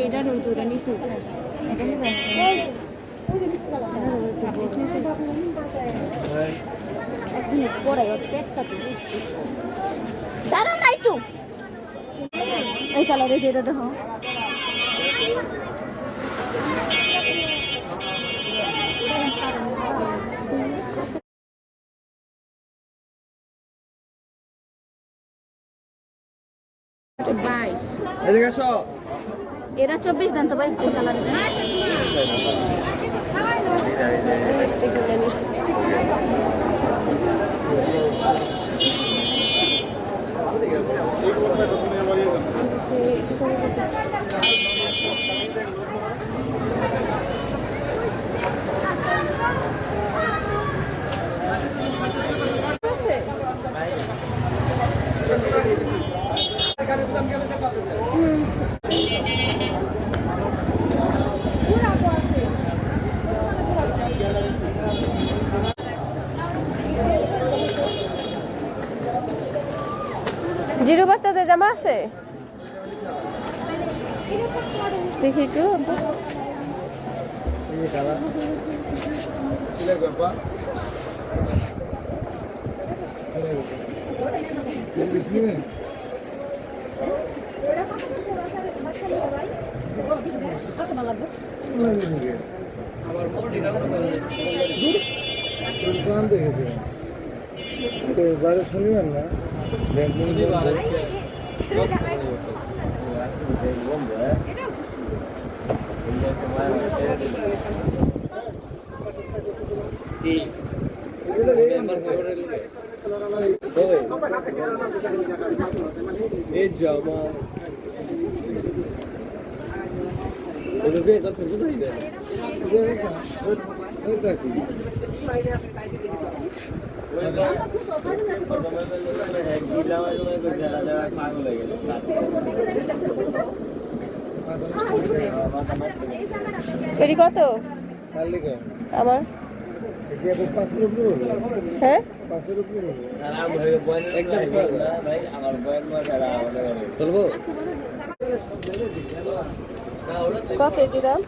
এটা রোজুরা নিচু এখানে এক মিনিট পরে ওর পেটটা দাঁড়াও না একটু এই কালারে যেটা দেখো এরা 24 দেন তো ভাই এই কালারে জিরো বাচ্চাদের জামা আছে দেখি একটু শনিবার না এই জামা বুঝাই দেয় এটি কত আমার হ্যাঁ কত এটি দাম